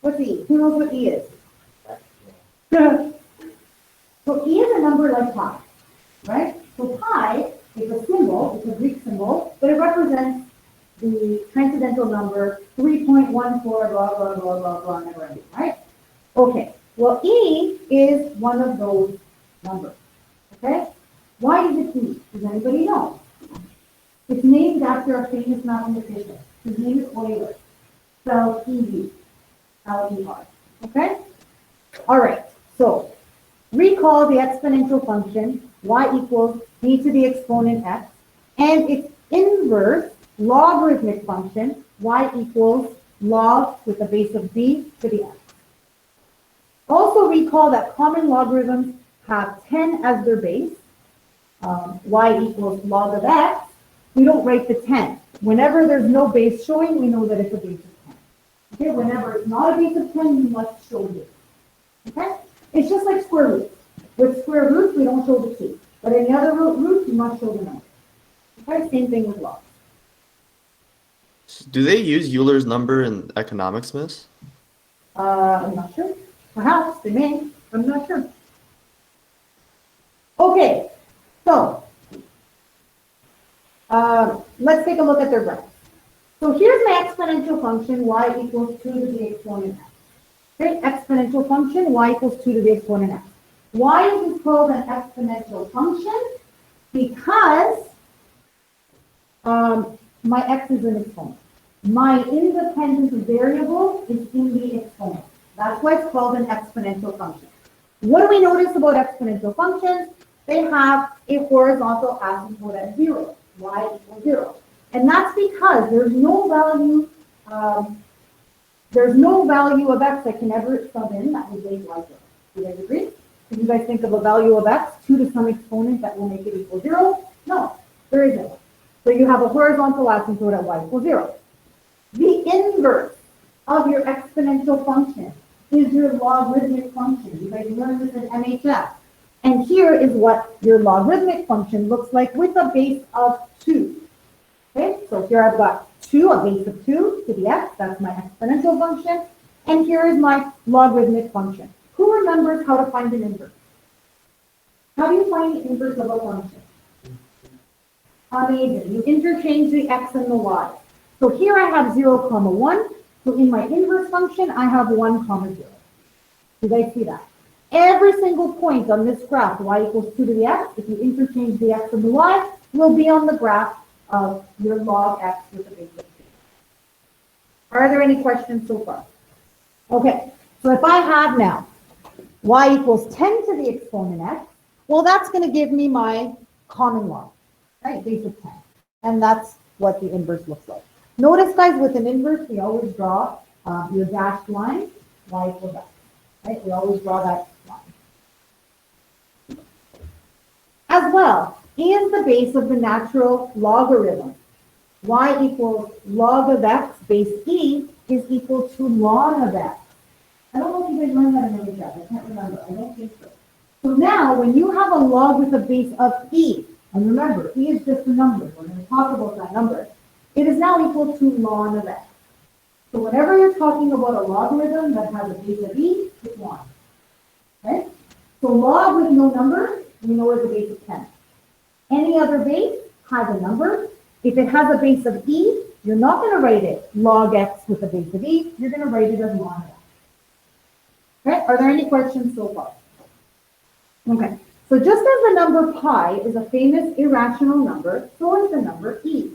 What's E? Who knows what E is? So E is a number like pi, right? So pi is a symbol, it's a Greek symbol, but it represents the transcendental number 3.14 blah, blah, blah, blah, blah, never ending, right? Okay, well E is one of those numbers, okay? Why is it E? Does anybody know? It's named after a famous mathematician. His name is Euler, spelled E-V, L-E-R, okay? All right, so recall the exponential function y equals e to the exponent x, and its inverse logarithmic function y equals log with a base of b to the x. Also recall that common logarithms have 10 as their base. Y equals log of x. We don't write the 10. Whenever there's no base showing, we know that it's a base of 10. Okay, whenever it's not a base of 10, you must show this. Okay? It's just like square roots. With square roots, we don't show the 2. But in the other roots, you must show the number. Okay? Same thing with logs. Do they use Euler's number in economics, miss? I'm not sure. Perhaps they may. I'm not sure. Okay. So, let's take a look at their graphs. So here's my exponential function, y equals 2 to the exponent x. Okay, exponential function, y equals 2 to the exponent x. Why is this called an exponential function? Because my x is an exponent. My independent variable is in the exponent. That's why it's called an exponential function. What do we notice about exponential functions? They have a horizontal asymptote at 0, y equals 0. And that's because there's no value of x that can ever sub in that will make y 0. Do you guys agree? Can you guys think of a value of x, 2 to some exponent that will make it equal 0? No, there isn't. So you have a horizontal asymptote at y equals 0. The inverse of your exponential function is your logarithmic function. You guys learned this in MHS. And here is what your logarithmic function looks like with a base of 2. Okay, so here I've got 2, a base of 2 to the x, that's my exponential function. And here is my logarithmic function. Who remembers how to find an inverse? How do you find the inverse of a function? Amazing. You interchange the x and the y. So here I have 0, 1. So in my inverse function, I have 1, 0. Do you guys see that? Every single point on this graph, y equals 2 to the x, if you interchange the x and the y, will be on the graph of your log x with a base of 2. Are there any questions so far? Okay, so if I have now y equals 10 to the exponent x, well, that's going to give me my common log, right, base of 10. And that's what the inverse looks like. Notice, guys, with an inverse, we always draw your dashed line, y equals x, right? We always draw that line. As well, E is the base of the natural logarithm. Y equals log of x, base E, is equal to ln of x. I don't know if you guys learned that in MHS. I can't remember. I don't think so. So now, when you have a log with a base of E, and remember, E is just a number. We're going to talk about that number. It is now equal to ln of x. So whenever you're talking about a logarithm that has a base of E, it's 1. Okay? So log with no number, we know is a base of 10. Any other base has a number. If it has a base of E, you're not going to write it log x with a base of E. You're going to write it as ln of x. Okay? Are there any questions so far? Okay. So just as the number pi is a famous irrational number, so is the number E.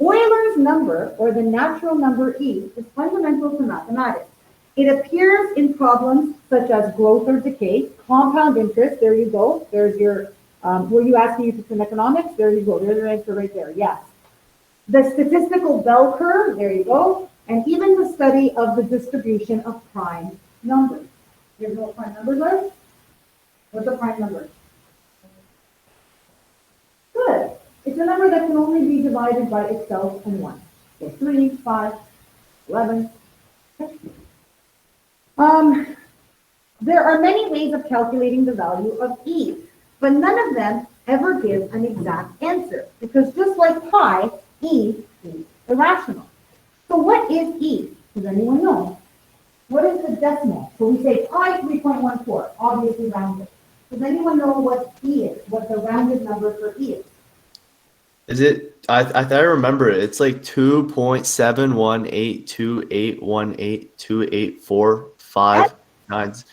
Euler's number, or the natural number E, is fundamental to mathematics. It appears in problems such as growth or decay, compound interest, there you go. There's your, were you asking if it's in economics? There you go, there's your answer right there, yes. The statistical bell curve, there you go. And even the study of the distribution of prime numbers. You know what prime numbers are? What's a prime number? Good. It's a number that can only be divided by itself and 1. So 3, 5, 11. There are many ways of calculating the value of E, but none of them ever give an exact answer, because just like pi, E is irrational. So what is E? Does anyone know? What is decimal. So we say pi 3.14, obviously rounded. Does anyone know what E is, what the rounded number for E is? Is it? I thought I remember it. It's like 2.71828182845.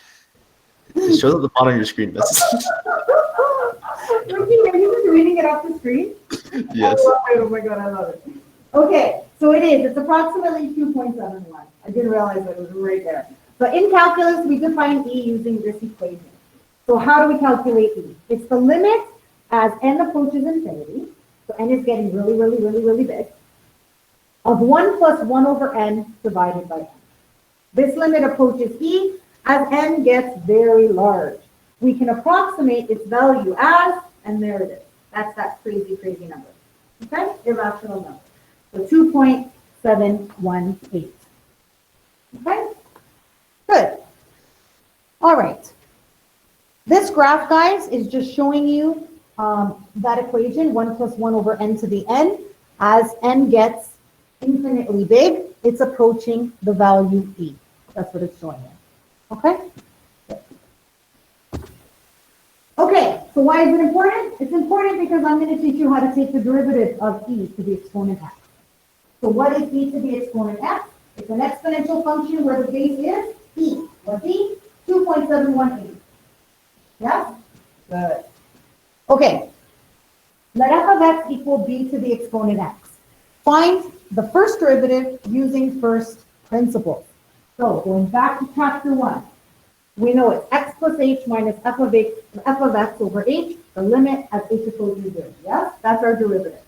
It shows at the bottom of your screen. That's Ricky, are you just reading it off the screen? yes. Oh my God, I love it. Okay, so it is. It's approximately 2.71. I didn't realize that it was right there. But in calculus, we define E using this equation. So how do we calculate E? It's the limit as n approaches infinity. So n is getting really, really, really, really big. Of 1 plus 1 over n divided by n. This limit approaches E as n gets very large. We can approximate its value as, and there it is. That's that crazy, crazy number. Okay? Irrational number. So 2.718. Okay? Good. All right. This graph, guys, is just showing you that equation, 1 plus 1 over n to the n. As n gets infinitely big, it's approaching the value E. That's what it's showing you. Okay? Okay, so why is it important? It's important because I'm going to teach you how to take the derivative of e to the exponent x. So what is e to the exponent x? It's an exponential function where the base is e. What's e? 2.718. Yes? Good. Okay. Let f of x equal b to the exponent x. Find the first derivative using first principles. So going back to chapter 1. We know it's x plus h minus f of x over h, the limit as h approaches 0. Yes, that's our derivative.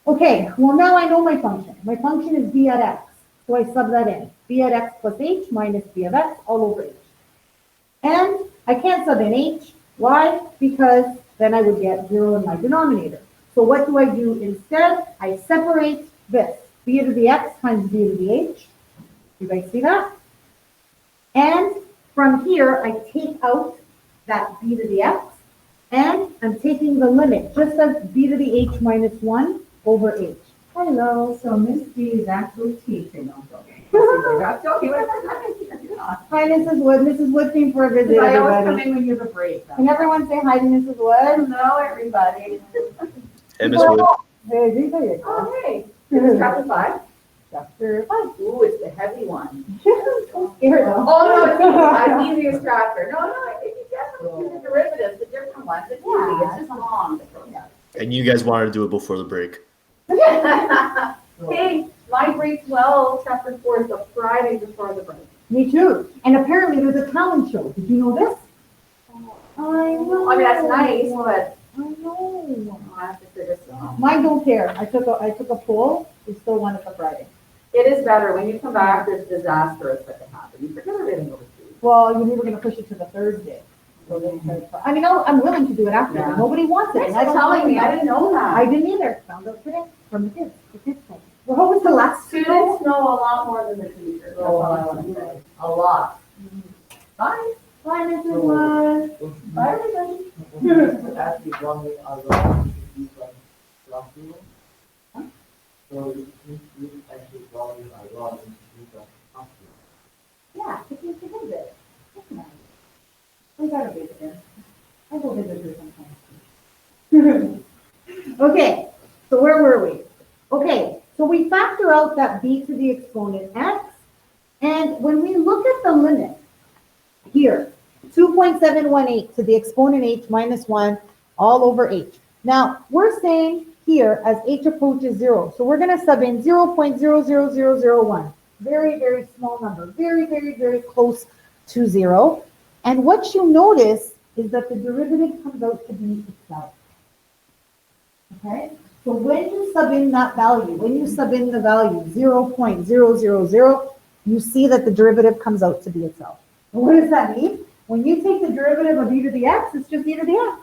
Okay, well now I know my function. My function is b at x, so I sub that in. b at x plus h minus b of x all over h. And I can't sub in h. Why? Because then I would get 0 in my denominator. So what do I do instead? I separate this. b to the x times b to the h. You guys see that? And from here, I take out that b to the x, and I'm taking the limit, just as b to the h minus 1 over h. Hello. So Miss B is actually teaching. I'm joking. I'm joking. Hi, Mrs. Wood. Mrs. Wood came for a visit, I always come everybody. in when you have a break. Can everyone say hi to Mrs. Wood? Hello, everybody. Hey, Miss Wood. There you go. Oh, hey. This is chapter 5. Chapter 5. Ooh, it's the heavy one. Don't scare them. Oh, no, it's the easiest chapter. No, I think you definitely do the derivatives, the different ones. It's easy. It's just long. And you guys wanted to do it before the break. Hey, my grade 12, chapter 4 is the Friday before the break. Me too. And apparently there's a talent show. Did you know this? I know. I mean, that's nice, but I know. I have to figure this out. Mine don't care. I took a poll. We still want it for Friday. It is better. When you come back, there's disasters that can happen. You forget everything over two. Well, you were going to push it to the Thursday. So then, I mean, I'm willing to do it after. Yeah. Nobody wants it. Thanks and I for don't telling mind me. I didn't know that. I didn't either. Found out today from the kids. The kids told me. Well, what was the last Students know a lot more than the teachers. That's all I want to say. A lot. Bye. Bye, Mrs. Wood. Bye, everybody. Actually, one way I love to use like classroom. So you actually volume I love to use like classroom. Yeah, it is a bit. That's nice. We gotta visit her. I go visit her sometimes. Okay, so where were we? Okay, so we factor out that b to the exponent x, and when we look at the limit here, 2.718 to the exponent h minus 1 all over h. Now, we're saying here as h approaches 0, so we're going to sub in 0.00001. Very, very small number. Very, very, very close to 0. And what you notice is that the derivative comes out to be itself. Okay? So when you sub in that value, when you sub in the value 0.000, you see that the derivative comes out to be itself. And what does that mean? When you take the derivative of e to the x, it's just e to the x.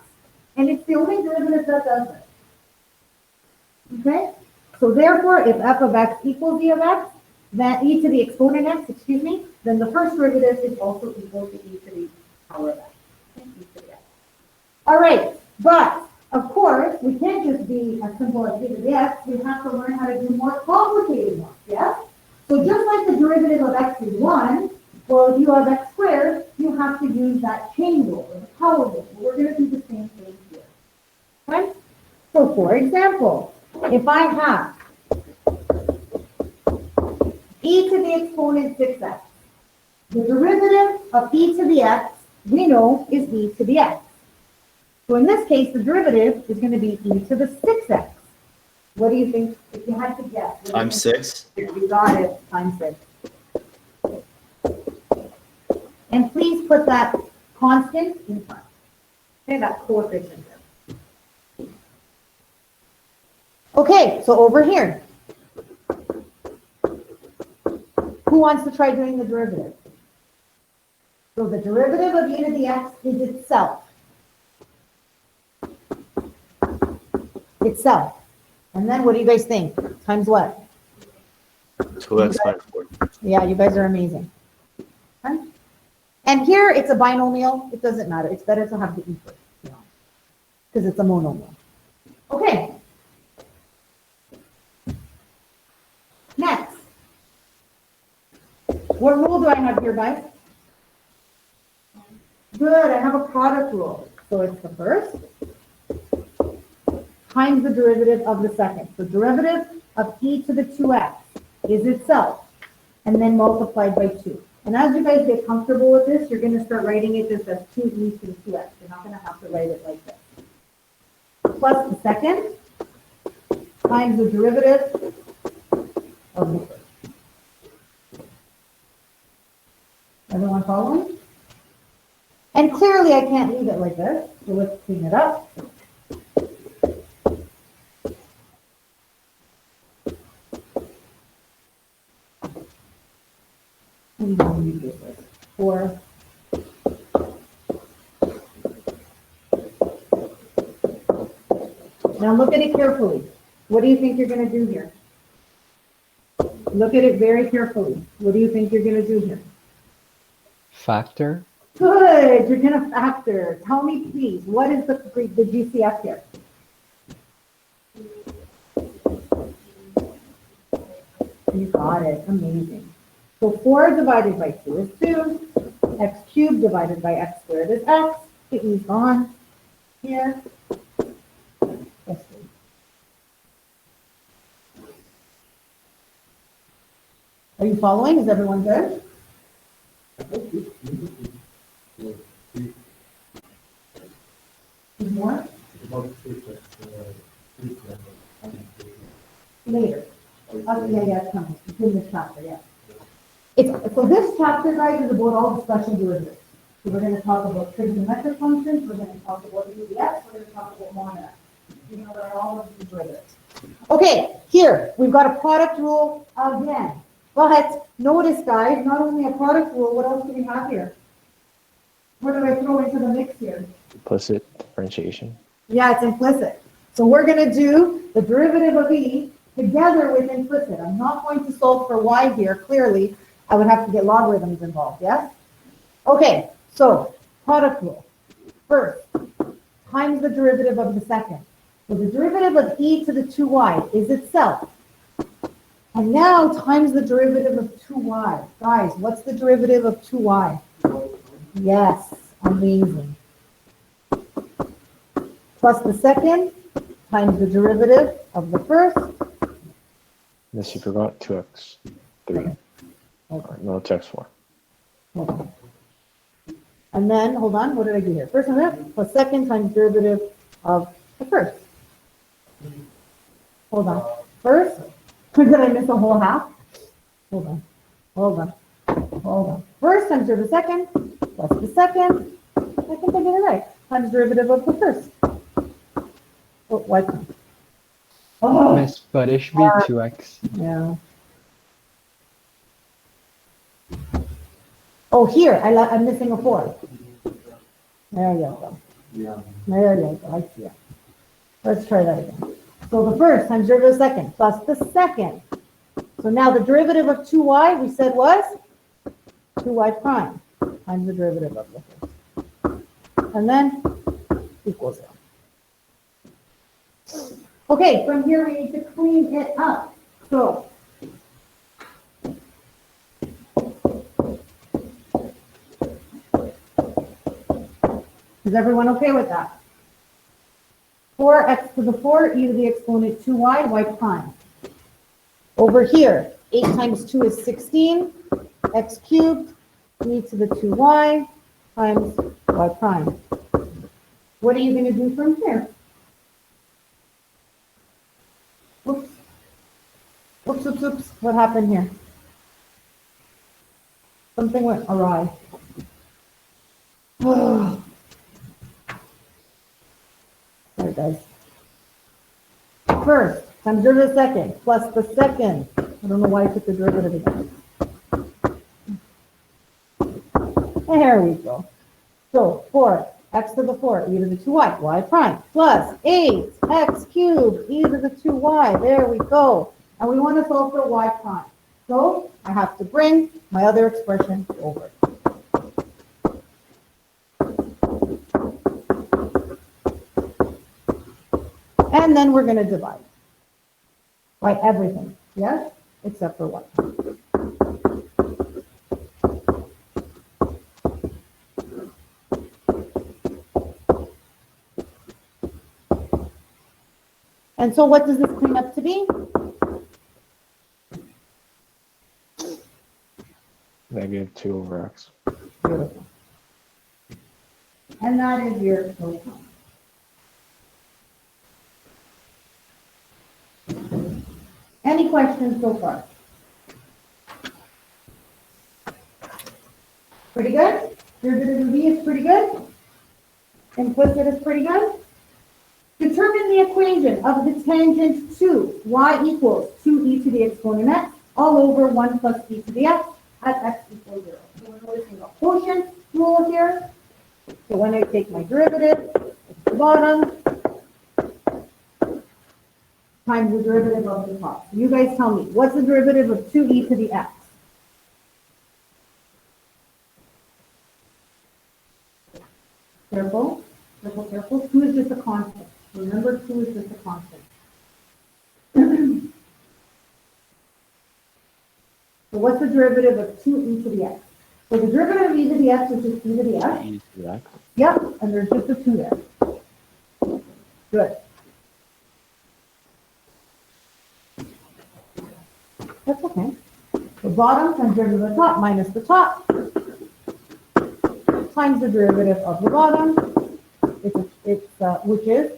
And it's the only derivative that does it. Okay? So therefore, if f of x equals e of x, then e to the exponent x, then the first derivative is also equal to e to the power of x. All right, but of course, we can't just be as simple as e to the x. We have to learn how to do more complicated ones, yes? So just like the derivative of x is 1, Well, if you have x squared, you have to use that chain rule, or the power rule. We're going to do the same thing here. Okay? So for example, if I have e to the exponent 6x, the derivative of e to the x, we know, is e to the x. So in this case, the derivative is going to be e to the 6x. What do you think, if you had to guess? Times 6. You got it, times 6. And please put that constant in front. Okay, that coefficient there. Okay, so over here. Who wants to try doing the derivative? So the derivative of e to the x is itself. Itself. And then what do you guys think? Times what? 2x minus 4. Yeah, you guys are amazing. Okay? And here it's a binomial. It doesn't matter. It's better to have the equal, because it's a monomial. Okay. Next. What rule do I have here, guys? Good, I have a product rule. So it's the first times the derivative of the second. So derivative of e to the 2x is itself, and then multiplied by 2. And as you guys get comfortable with this, you're going to start writing it just as 2e to the 2x. You're not going to have to write it like this. Plus the second times the derivative of the first. Everyone following? And clearly I can't leave it like this, so let's clean it up. And then you do this. 4. Now look at it carefully. What do you think you're going to do here? Look at it very carefully. What do you think you're going to do here? Factor. Good. You're going to factor. Tell me, please, what is the GCF here? You got it. Amazing. So 4 divided by 2 is 2. X cubed divided by x squared is x. The e's gone here. Yes, please. Are you following? Is everyone good? More? Later. Yeah, it's coming. It's in this chapter, yeah. So this chapter, guys, is about all the special derivatives. So we're going to talk about trigonometric functions, we're going to talk about UDX, we're going to talk about monox. You know, there are all of these derivatives. Okay, here, we've got a product rule again. But notice, guys, not only a product rule, what else do we have here? What do I throw into the mix here? Implicit differentiation. Yeah, it's implicit. So we're going to do the derivative of e together with implicit. I'm not going to solve for y here, clearly. I would have to get logarithms involved, yes? Okay, so product rule. First, times the derivative of the second. So the derivative of e to the 2y is itself. And now times the derivative of 2y. Guys, what's the derivative of 2y? Yes, amazing. Plus the second times the derivative of the first. Unless you forgot 2x 3. Okay. No, 2x 4. Hold on. And then, hold on, what did I do here? First and that, plus second times derivative of the first. Hold on. First, did I miss a whole half? Hold on. Hold on. Hold on. First times derivative of the second, plus the second. I think I did it right. Times derivative of the first. Oh, why can't? Oh, Miss, but it should be 2x. yeah. Oh, here, I'm missing a 4. There you go. Yeah. There you go, I see it. Let's try that again. So the first times derivative of the second plus the second. So now the derivative of 2y, we said was 2y prime times the derivative of the first. And then equals 0. Okay, from here we need to clean it up. So Is everyone okay with that? 4x to the 4, e to the exponent 2y, y prime. Over here, 8 times 2 is 16, x cubed, e to the 2y times y prime. What are you going to do from here? Oops. Oops, oops, oops. What happened here? Something went awry. There it goes. First, times derivative of the second, plus the second. I don't know why I took the derivative again. There we go. So 4, x to the 4, e to the 2y, y prime, plus 8, x cubed, e to the 2y. There we go. And we want to solve for y prime. So I have to bring my other expression over. And then we're going to divide by everything, yes, except for y. And so what does this clean up to be? Negative 2 over x. Beautiful. And that is your solution. Any questions so far? Pretty good? Derivative of v is pretty good? Implicit is pretty good? Determine the equation of the tangent to y equals 2e to the exponent x all over 1 plus e to the x at x equals 0. So we're noticing a quotient rule here. So when I take my derivative, it's the bottom times the derivative of the top. You guys tell me, what's the derivative of 2e to the x? Careful, careful, careful. 2 is just a constant. Remember, 2 is just a constant. So what's the derivative of 2e to the x? So the derivative of e to the x is just e to the x. E to the x. Yep, and there's just a 2 there. Good. That's okay. The bottom times derivative of the top minus the top times the derivative of the bottom, which is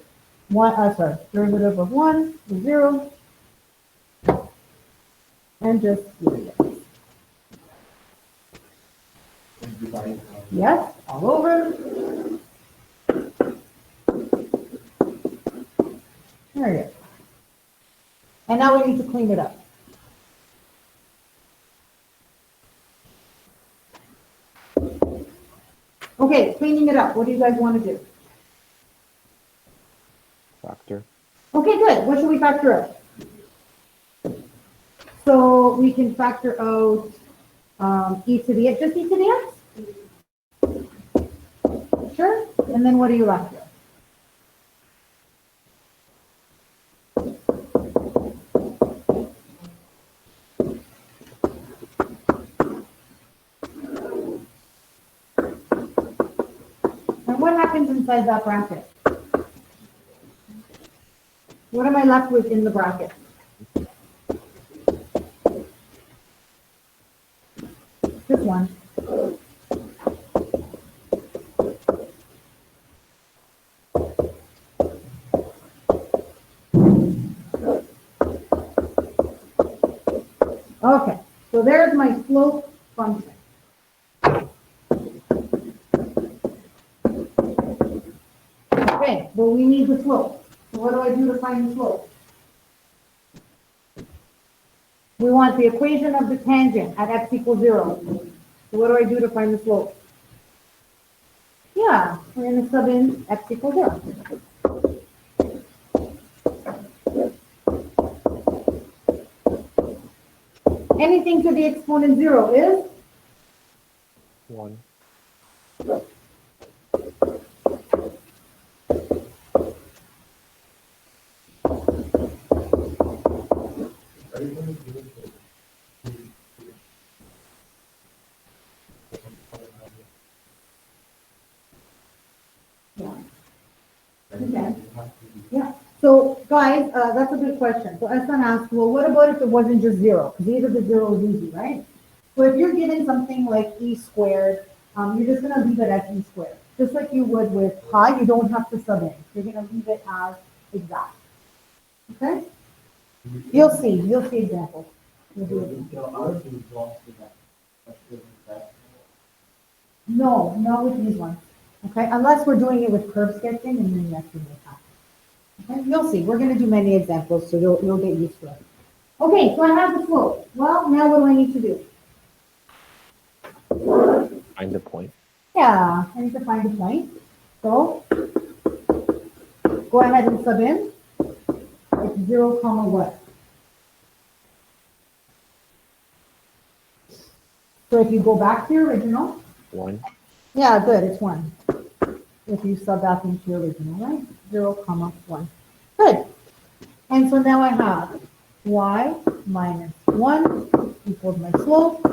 derivative of 1 is 0, and just do it. Yes, all over. There it is. And now we need to clean it up. Okay, cleaning it up. What do you guys want to do? Factor. Okay, good. What should we factor out? So we can factor out e to the x, just e to the x? Sure. And then what are you left with? And what happens inside that bracket? What am I left with in the bracket? This one. Okay, so there's my slope function. Okay, but we need the slope. So what do I do to find the slope? We want the equation of the tangent at x equals 0. So what do I do to find the slope? Yeah, we're going to sub in x equals 0. Anything to the exponent 0 is? 1. Okay. It has to be. So guys, that's a good question. So Eslan asked, well, what about if it wasn't just zero? Because either the zero is easy, right? So if you're given something like e squared, you're just gonna leave it as e squared. Just like you would with pi, you don't have to sub in. You're gonna leave it as exact. Okay? You'll see examples. You'll do it. So ours is belongs to that. That's good, that. No, not with these ones. Okay, unless we're doing it with curve sketching and then you have to make that. Okay, you'll see. We're gonna do many examples, so you'll get used to it. Okay, so I have the slope. Well, now what do I need to do? Find the point. Yeah, I need to find a point. So go ahead and sub in. It's 0, comma what? So if you go back to your original, 1. yeah, good, it's 1. If you sub back into your original, right? 0, comma 1. Good. And so now I have y minus 1 equals my slope.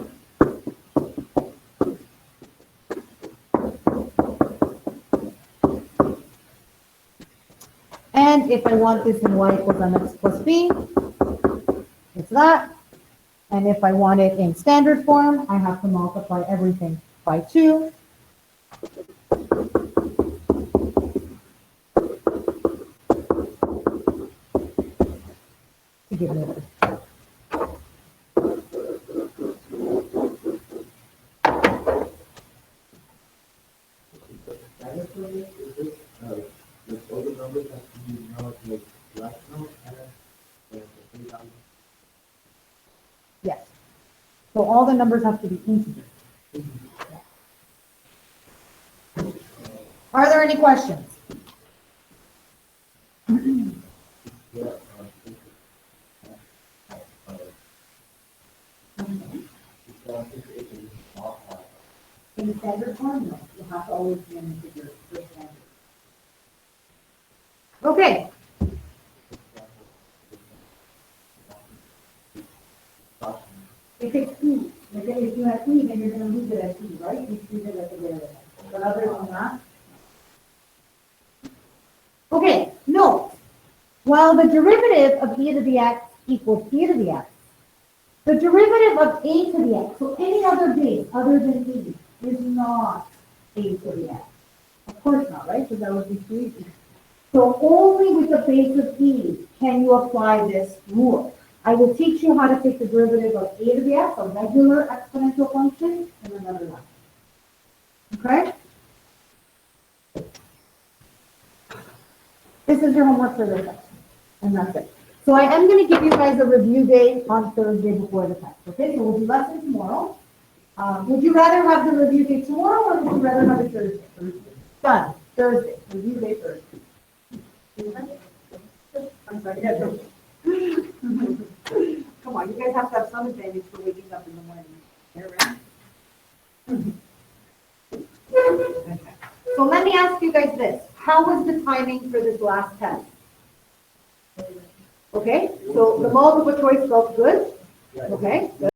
And if I want this in y equals mx plus b, it's that. And if I want it in standard form, I have to multiply everything by 2. To give me this. Standard for me is this, with all the numbers that you know, like rational and the three values. Yes. So all the numbers have to be integers. Are there any questions? Yeah. Because it is not, In standard form, no. You have to always be an integer for standard. Okay. If it's e, okay, if you have e, then you're gonna lose it as e, right? You treat it as a variable. But other than that. Okay, note. While the derivative of e to the x equals e to the x, the derivative of a to the x, so any other base other than e, is not a to the x. Of course not, right? Because that would be too easy. So only with the base of e can you apply this rule. I will teach you how to take the derivative of a to the x, a regular exponential function, in another line. Okay? This is your homework for this section, and that's it. So I am going to give you guys a review day on Thursday before the test, okay? So we'll do lesson tomorrow. Would you rather have the review day tomorrow, or would you rather have it Thursday? Done. Thursday. Review day Thursday. I'm sorry. Yeah, Thursday. Come on, you guys have to have some advantage for waking up in the morning. Yeah, right? Okay. So let me ask you guys this. How was the timing for this last test? Okay, so the multiple choice felt good? Okay, good.